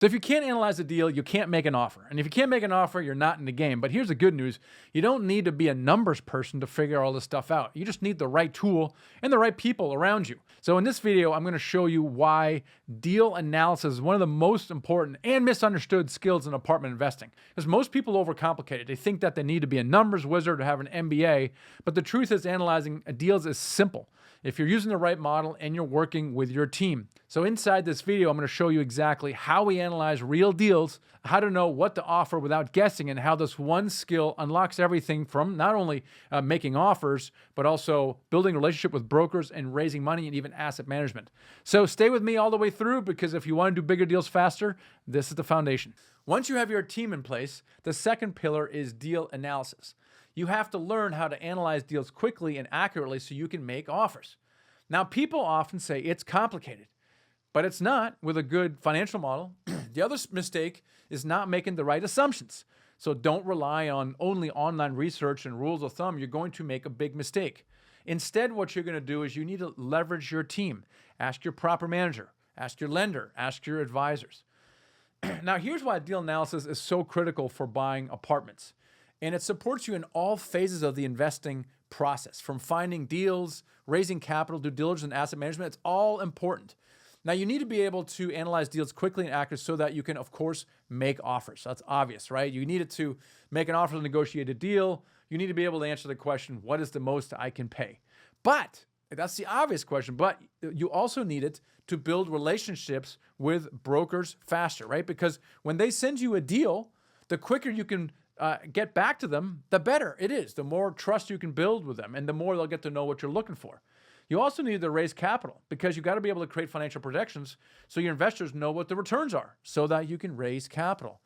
So if you can't analyze a deal, you can't make an offer. And if you can't make an offer, you're not in the game. But here's the good news. You don't need to be a numbers person to figure all this stuff out. You just need the right tool and the right people around you. So in this video, I'm going to show you why deal analysis is one of the most important and misunderstood skills in apartment investing. Because most people overcomplicate it. They think that they need to be a numbers wizard or have an MBA. But the truth is analyzing deals is simple if you're using the right model and you're working with your team. So inside this video, I'm going to show you exactly how we analyze real deals, how to know what to offer without guessing, and how this one skill unlocks everything from not only making offers, but also building a relationship with brokers and raising money and even asset management. So stay with me all the way through, because if you want to do bigger deals faster, this is the foundation. Once you have your team in place, the second pillar is deal analysis. You have to learn how to analyze deals quickly and accurately so you can make offers. Now, people often say it's complicated, but it's not with a good financial model. The other mistake is not making the right assumptions. So don't rely on only online research and rules of thumb. You're going to make a big mistake. Instead, what you're going to do is you need to leverage your team. Ask your proper manager, ask your lender, ask your advisors. Now, here's why deal analysis is so critical for buying apartments. And it supports you in all phases of the investing process, from finding deals, raising capital, due diligence, and asset management. It's all important. Now, you need to be able to analyze deals quickly and accurately so that you can, of course, make offers. That's obvious, right? You need it to make an offer to negotiate a deal. You need to be able to answer the question, what is the most I can pay? But that's the obvious question. But you also need it to build relationships with brokers faster, right? Because when they send you a deal, the quicker you can get back to them, the better it is. The more trust you can build with them, and the more they'll get to know what you're looking for. You also need to raise capital, because you've got to be able to create financial projections so your investors know what the returns are so that you can raise capital.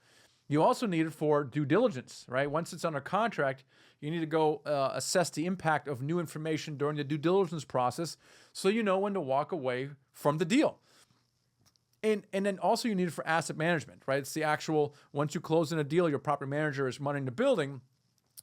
You also need it for due diligence, right? Once it's under contract, you need to go assess the impact of new information during the due diligence process so you know when to walk away from the deal. And then also you need it for asset management, right? It's the actual, once you close in a deal, your property manager is running the building.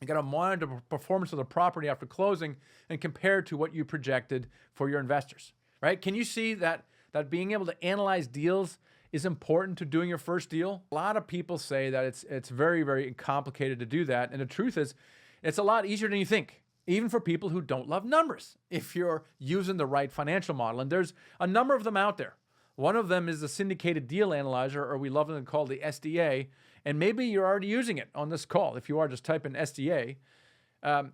You got to monitor the performance of the property after closing and compare it to what you projected for your investors, right? Can you see that being able to analyze deals is important to doing your first deal? A lot of people say that it's very, very complicated to do that. And the truth is, it's a lot easier than you think, even for people who don't love numbers, if you're using the right financial model. And there's a number of them out there. One of them is the syndicated deal analyzer, or we love them called the SDA. And maybe you're already using it on this call. If you are, just type in SDA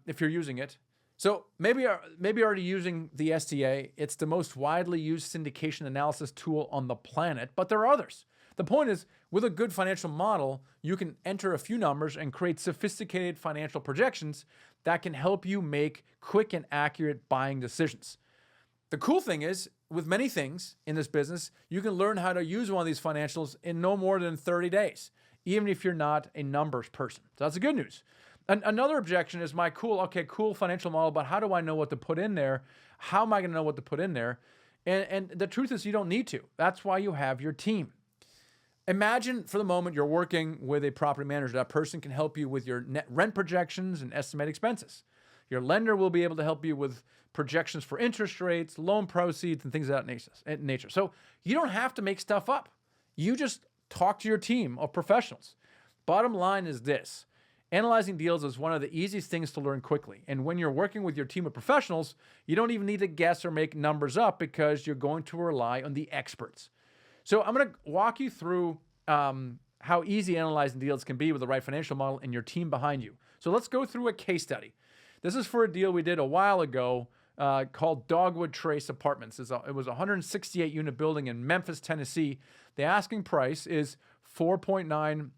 if you're using it. So maybe you're already using the SDA. It's the most widely used syndication analysis tool on the planet, but there are others. The point is, with a good financial model, you can enter a few numbers and create sophisticated financial projections that can help you make quick and accurate buying decisions. The cool thing is, with many things in this business, you can learn how to use one of these financials in no more than 30 days, even if you're not a numbers person. So that's the good news. Another objection is cool financial model, but how do I know what to put in there? How am I going to know what to put in there? And the truth is, you don't need to. That's why you have your team. Imagine for the moment you're working with a property manager. That person can help you with your net rent projections and estimate expenses. Your lender will be able to help you with projections for interest rates, loan proceeds, and things of that nature. So you don't have to make stuff up. You just talk to your team of professionals. Bottom line is this. Analyzing deals is one of the easiest things to learn quickly. And when you're working with your team of professionals, you don't even need to guess or make numbers up, because you're going to rely on the experts. So I'm going to walk you through how easy analyzing deals can be with the right financial model and your team behind you. So let's go through a case study. This is for a deal we did a while ago called Dogwood Trace Apartments. It was a 168-unit building in Memphis, Tennessee. The asking price is $4.9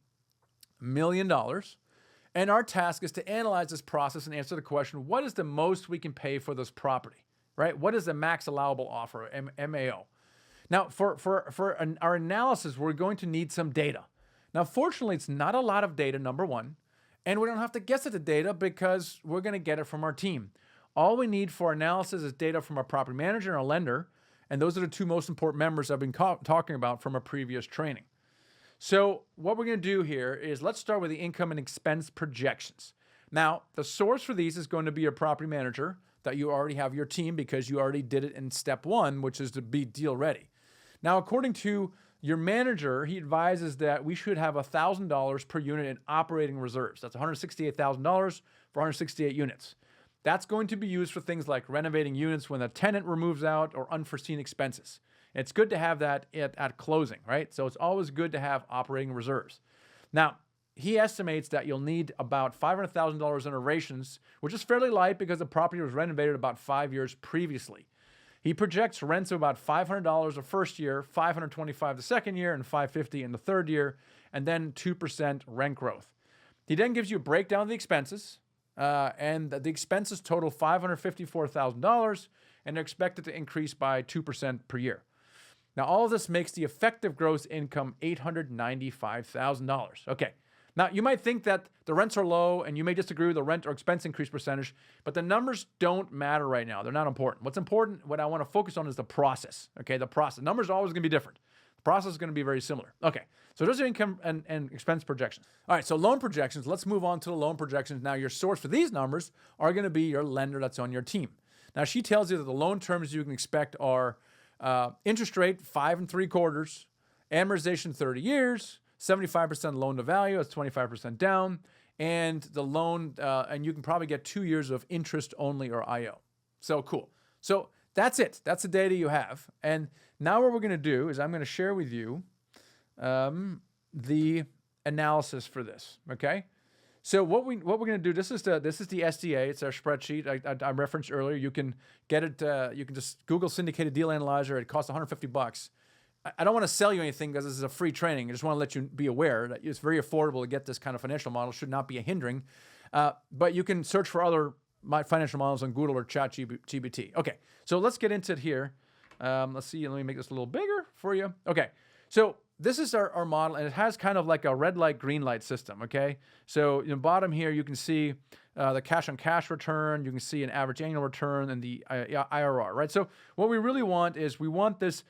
million. And our task is to analyze this process and answer the question, what is the most we can pay for this property, right? What is the max allowable offer, MAO? Now, for our analysis, we're going to need some data. Now, fortunately, it's not a lot of data, number one, and we don't have to guess at the data because we're going to get it from our team. All we need for analysis is data from our property manager and our lender, and those are the two most important members I've been talking about from a previous training. So what we're going to do here is let's start with the income and expense projections. Now, the source for these is going to be your property manager that you already have your team because you already did it in step one, which is to be deal ready. Now, according to Your manager, he advises that we should have $1,000 per unit in operating reserves. That's $168,000 for 168 units. That's going to be used for things like renovating units when a tenant moves out or unforeseen expenses. It's good to have that at closing, right? So it's always good to have operating reserves. Now, he estimates that you'll need about $500,000 in iterations, which is fairly light because the property was renovated about 5 years previously. He projects rents of about $500 the first year, $525 the second year, and $550 in the third year, and then 2% rent growth. He then gives you a breakdown of the expenses, and the expenses total $554,000, and they're expected to increase by 2% per year. Now, all of this makes the effective gross income $895,000. Okay. Now, you might think that the rents are low, and you may disagree with the rent or expense increase percentage, but the numbers don't matter right now. They're not important. What's important, what I want to focus on is the process, okay? The process. Numbers are always going to be different. The process is going to be very similar. Okay, so those are income and expense projections. All right, so loan projections. Let's move on to the loan projections. Now, your source for these numbers are going to be your lender that's on your team. Now, she tells you that the loan terms you can expect are interest rate 5 3/4, amortization 30 years, 75% loan to value, that's 25% down, and the loan, and you can probably get 2 years of interest only or IO. So cool. So that's it. That's the data you have. And now what we're going to do is I'm going to share with you the analysis for this. Okay. So what we're going to do, this is the SDA. It's our spreadsheet I referenced earlier. You can get it. You can just Google syndicated deal analyzer. It costs $150. I don't want to sell you anything because this is a free training. I just want to let you be aware that it's very affordable to get this kind of financial model. Should not be a hindering. But you can search for other financial models on Google or ChatGPT. Okay, so let's get into it here. Let's see. Let me make this a little bigger for you. Okay, so this is our model, and it has kind of like a red light, green light system, okay? So in the bottom here, you can see the cash-on-cash return. You can see an average annual return and the IRR, right? So what we really want is we want this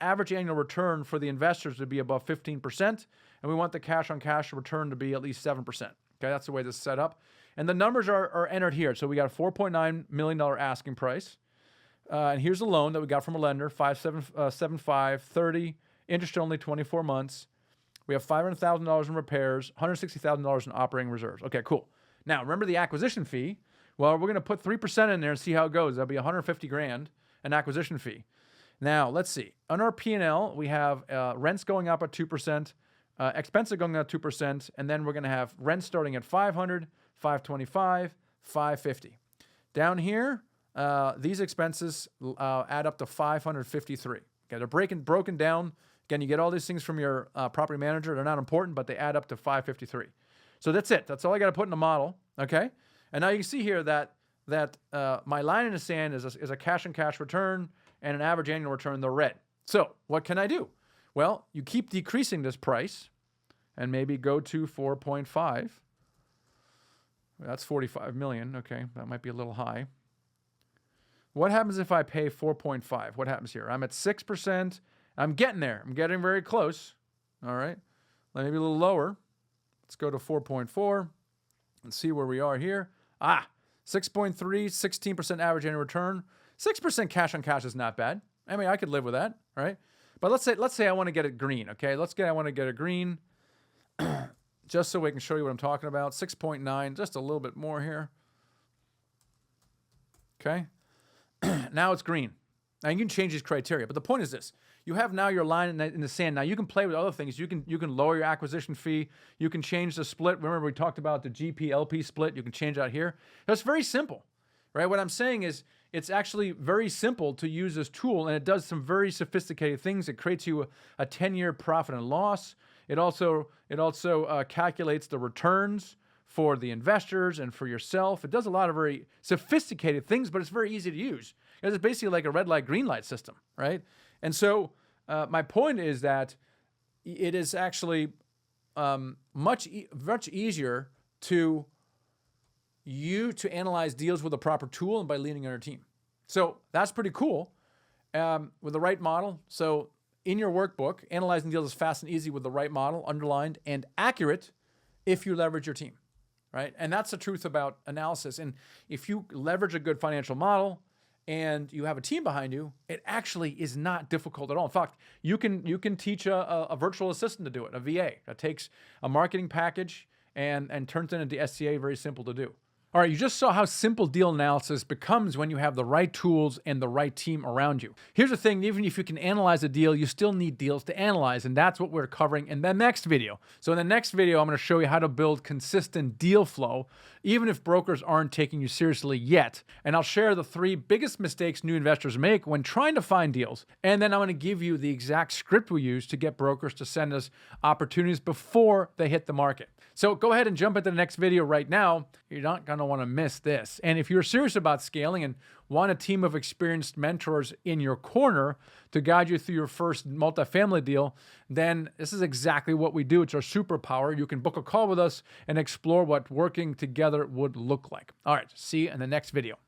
average annual return for the investors to be above 15%, and we want the cash-on-cash return to be at least 7%. Okay, that's the way this is set up. And the numbers are entered here. So we got a $4.9 million asking price. And here's the loan that we got from a lender, 575, 30, interest only 24 months. We have $500,000 in repairs, $160,000 in operating reserves. Okay, cool. Now, remember the acquisition fee? Well, we're going to put 3% in there and see how it goes. That'll be $150,000 an acquisition fee. Now, let's see. On our P&L, we have rents going up at 2%, expenses going up 2%, and then we're going to have rent starting at $500, $525, $550. Down here, these expenses add up to $553. Okay, they're broken down. Again, you get all these things from your property manager. They're not important, but they add up to $553. So that's it. That's all I got to put in the model. Okay, and now you can see here that my line in the sand is a cash-on-cash return and an average annual return. They're red. So what can I do? Well, you keep decreasing this price, and maybe go to 4.5. That's 45 million. Okay, that might be a little high. What happens if I pay 4.5? What happens here? I'm at 6%. I'm getting there. I'm getting very close. All right. Maybe a little lower. Let's go to 4.4 and see where we are here. 6.3, 16% average annual return. 6% cash on cash is not bad. I mean, I could live with that, all right? But let's say I want to get it green, okay? I want to get it green just so we can show you what I'm talking about. 6.9, just a little bit more here. Okay. Now it's green. Now you can change these criteria, but the point is this. You have now your line in the sand. Now you can play with other things. You can lower your acquisition fee. You can change the split. Remember we talked about the GP-LP split. You can change that here. It's very simple, right? What I'm saying is it's actually very simple to use this tool, and it does some very sophisticated things. It creates you a 10-year profit and loss. It also calculates the returns for the investors and for yourself. It does a lot of very sophisticated things, but it's very easy to use. It's basically like a red light, green light system, right? And so my point is that it is actually much easier to analyze deals with a proper tool and by leaning on your team. So that's pretty cool with the right model. So in your workbook, analyzing deals is fast and easy with the right model, underlined and accurate if you leverage your team, right? And that's the truth about analysis. And if you leverage a good financial model and you have a team behind you, it actually is not difficult at all. In fact, you can teach a virtual assistant to do it, a VA that takes a marketing package and turns it into SCA, very simple to do. All right, you just saw how simple deal analysis becomes when you have the right tools and the right team around you. Here's the thing, even if you can analyze a deal, you still need deals to analyze, and that's what we're covering in the next video. So in the next video, I'm gonna show you how to build consistent deal flow, even if brokers aren't taking you seriously yet. And I'll share the 3 biggest mistakes new investors make when trying to find deals. And then I'm gonna give you the exact script we use to get brokers to send us opportunities before they hit the market. So go ahead and jump into the next video right now. You're not gonna wanna miss this. And if you're serious about scaling and want a team of experienced mentors in your corner to guide you through your first multifamily deal, then this is exactly what we do. It's our superpower. You can book a call with us and explore what working together would look like. All right, see you in the next video.